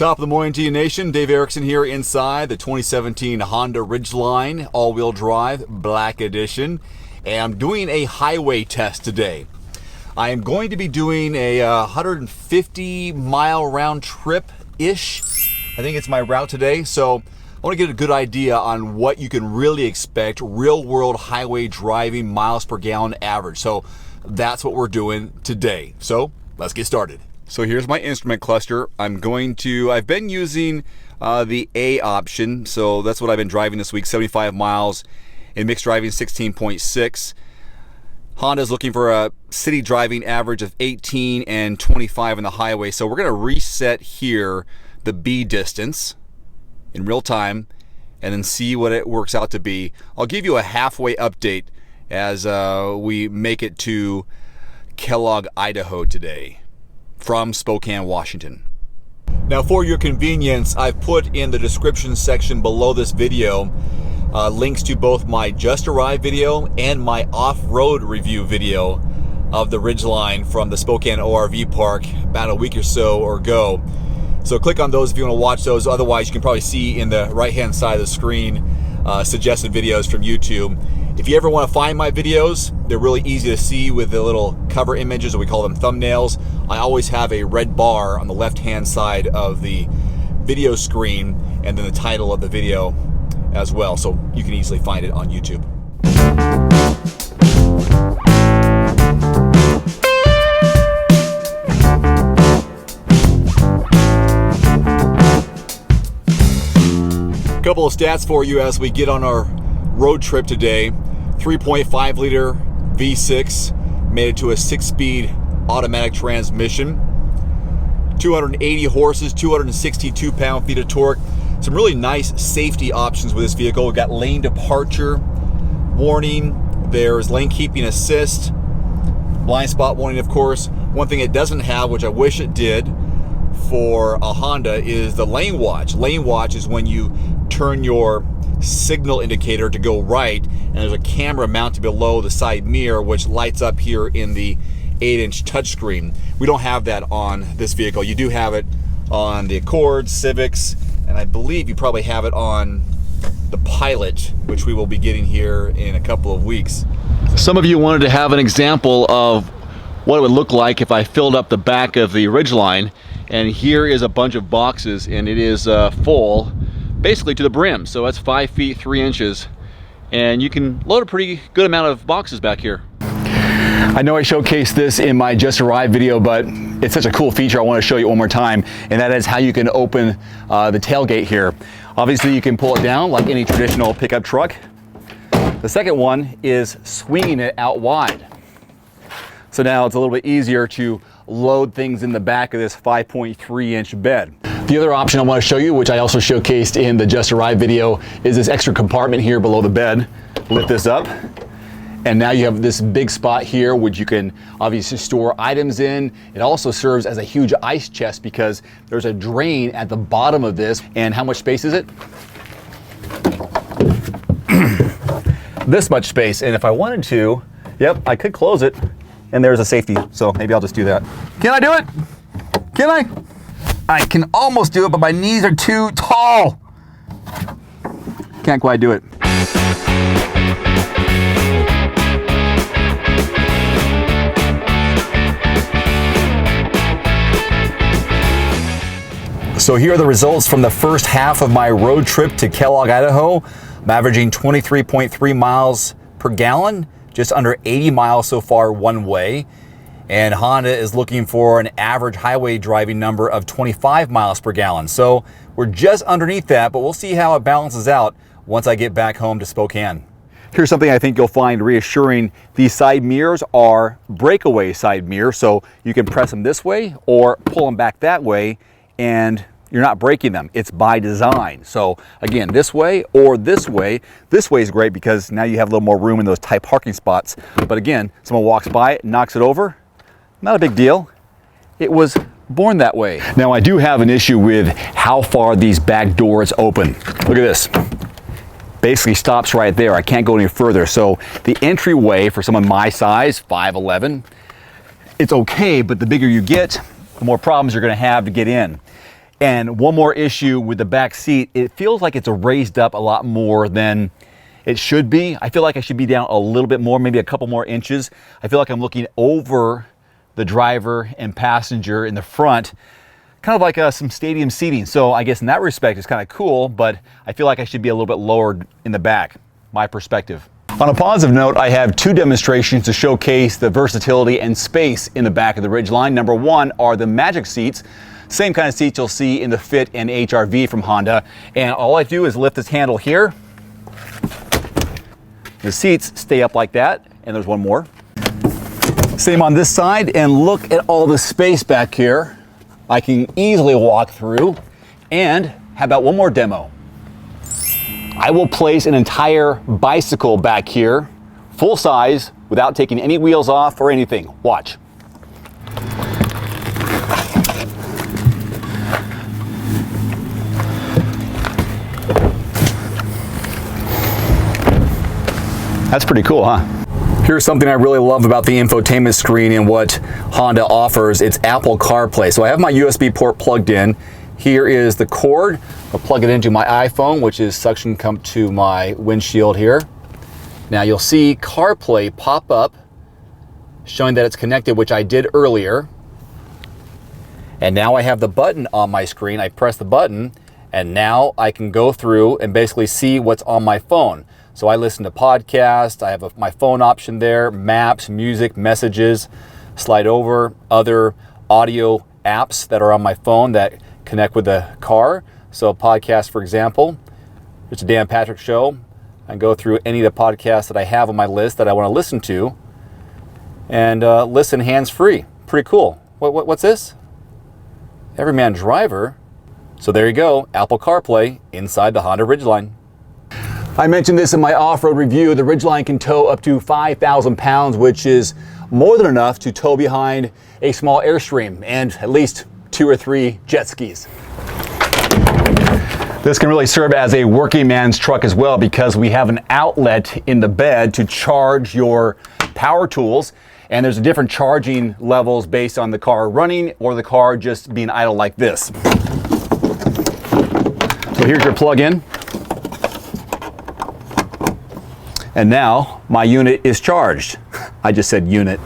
Top of the morning to you, nation. Dave Erickson here inside the 2017 Honda Ridgeline all-wheel drive Black Edition. And I'm doing a highway test today. I am going to be doing a 150-mile round trip-ish. I think it's my route today. So I want to get a good idea on what you can really expect real-world highway driving miles per gallon average. So that's what we're doing today. So let's get started. So here's my instrument cluster. I've been using the A option, so that's what I've been driving this week, 75 miles in mixed driving, 16.6. Honda's looking for a city driving average of 18 and 25 on the highway. So we're gonna reset here the B distance in real time and then see what it works out to be. I'll give you a halfway update as we make it to Kellogg, Idaho today from Spokane, Washington. Now, for your convenience, I've put in the description section below this video links to both my just arrived video and my off-road review video of the Ridgeline from the Spokane ORV Park about a week or so ago. So click on those if you want to watch those. Otherwise, you can probably see in the right-hand side of the screen suggested videos from YouTube. If you ever want to find my videos, they're really easy to see with the little cover images, or we call them thumbnails. I always have a red bar on the left-hand side of the video screen and then the title of the video as well, so you can easily find it on YouTube. A couple of stats for you as we get on our road trip today. 3.5 liter V6 made it to a 6-speed automatic transmission. 280 horses, 262 pound-feet of torque. Some really nice safety options with this vehicle. We've got lane departure warning. There's lane keeping assist. Blind spot warning, of course. One thing it doesn't have, which I wish it did for a Honda, is the lane watch. Lane watch is when you turn your signal indicator to go right, and there's a camera mounted below the side mirror which lights up here in the 8-inch touchscreen. We don't have that on this vehicle. You do have it on the Accord, Civics, and I believe you probably have it on the Pilot, which we will be getting here in a couple of weeks. Some of you wanted to have an example of what it would look like if I filled up the back of the Ridgeline, and here is a bunch of boxes, and it is full basically to the brim. So that's 5 feet 3 inches, and you can load a pretty good amount of boxes back here. I know I showcased this in my just arrived video, but it's such a cool feature I want to show you one more time, and that is how you can open the tailgate here. Obviously you can pull it down like any traditional pickup truck. The second one is swinging it out wide. So now it's a little bit easier to load things in the back of this 5.3 inch bed. The other option I want to show you, which I also showcased in the just arrived video, is this extra compartment here below the bed. Lift this up, and now you have this big spot here which you can obviously store items in. It also serves as a huge ice chest because there's a drain at the bottom of this. And how much space is it? This much space. And if I wanted to, yep, I could close it, and there's a safety, so maybe I'll just do that. Can I do it? Can I? I can almost do it, but my knees are too tall. Can't quite do it. So here are the results from the first half of my road trip to Kellogg, Idaho. I'm averaging 23.3 miles per gallon, just under 80 miles so far one way. And Honda is looking for an average highway driving number of 25 miles per gallon. So we're just underneath that, but we'll see how it balances out once I get back home to Spokane. Here's something I think you'll find reassuring. These side mirrors are breakaway side mirrors, so you can press them this way or pull them back that way, and you're not breaking them. It's by design. So again, this way or this way. This way is great because now you have a little more room in those tight parking spots. But again, someone walks by it, knocks it over, not a big deal. It was born that way. Now I do have an issue with how far these back doors open. Look at this. Basically stops right there. I can't go any further. So the entryway for someone my size, 5'11", it's okay, but the bigger you get, the more problems you're gonna have to get in. And one more issue with the back seat, it feels like it's raised up a lot more than it should be. I feel like I should be down a little bit more, maybe a couple more inches. I feel like I'm looking over the driver and passenger in the front, kind of like some stadium seating. So I guess in that respect, it's kind of cool, but I feel like I should be a little bit lower in the back, my perspective. On a positive note, I have two demonstrations to showcase the versatility and space in the back of the Ridgeline. Number one are the Mavic seats. Same kind of seats you'll see in the Fit and HR-V from Honda. And all I do is lift this handle here. The seats stay up like that, and there's one more. Same on this side, and look at all the space back here. I can easily walk through. And how about one more demo? I will place an entire bicycle back here, full size, without taking any wheels off or anything. Watch. That's pretty cool, huh? Here's something I really love about the infotainment screen and what Honda offers. It's Apple CarPlay. So I have my USB port plugged in. Here is the cord. I'll plug it into my iPhone, which is suction cupped to my windshield here. Now you'll see CarPlay pop up, showing that it's connected, which I did earlier. And now I have the button on my screen. I press the button, and now I can go through and basically see what's on my phone. So I listen to podcasts, I have my phone option there, maps, music, messages, slide over, other audio apps that are on my phone that connect with the car. So podcasts, for example, it's a Dan Patrick Show. I can go through any of the podcasts that I have on my list that I want to listen to and listen hands-free. Pretty cool. What's this? Everyman driver. So there you go, Apple CarPlay inside the Honda Ridgeline. I mentioned this in my off-road review. The Ridgeline can tow up to 5,000 pounds, which is more than enough to tow behind a small Airstream and at least 2 or 3 jet skis. This can really serve as a working man's truck as well, because we have an outlet in the bed to charge your power tools, and there's different charging levels based on the car running or the car just being idle like this. So here's your plug-in. And now my unit is charged. I just said unit.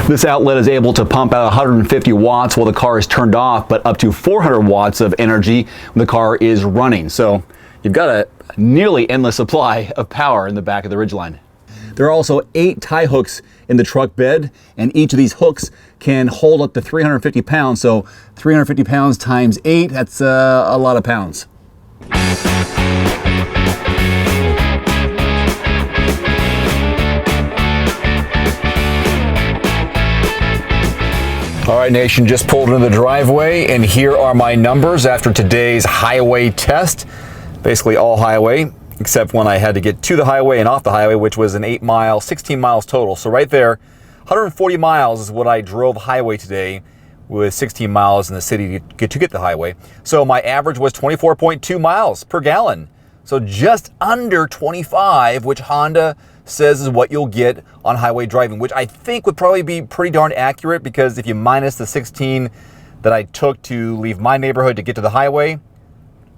This outlet is able to pump out 150 watts while the car is turned off, but up to 400 watts of energy when the car is running. So you've got a nearly endless supply of power in the back of the Ridgeline. There are also 8 tie hooks in the truck bed, and each of these hooks can hold up to 350 pounds. So 350 pounds times 8, that's a lot of pounds. All right, nation, just pulled into the driveway, and here are my numbers after today's highway test. Basically all highway, except when I had to get to the highway and off the highway, which was an 8 mile, 16 miles total. So right there, 140 miles is what I drove highway today, with 16 miles in the city to get the highway. So my average was 24.2 miles per gallon. So just under 25, which Honda says is what you'll get on highway driving, which I think would probably be pretty darn accurate, because if you minus the 16 that I took to leave my neighborhood to get to the highway,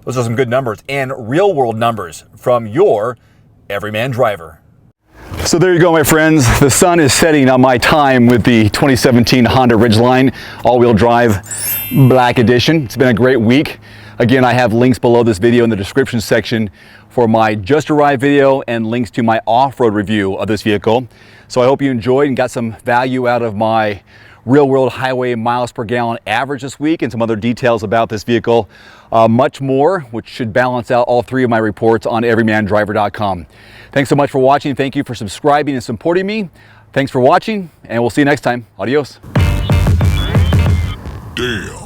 those are some good numbers and real world numbers from your Everyman driver. So there you go, my friends. The sun is setting on my time with the 2017 Honda Ridgeline all-wheel drive black edition. It's been a great week. Again, I have links below this video in the description section for my just arrived video and links to my off-road review of this vehicle. So I hope you enjoyed and got some value out of my real-world highway miles per gallon average this week, and some other details about this vehicle. Much more, which should balance out all 3 of my reports on everymandriver.com. Thanks so much for watching. Thank you for subscribing and supporting me. Thanks for watching, and we'll see you next time. Adios. Damn.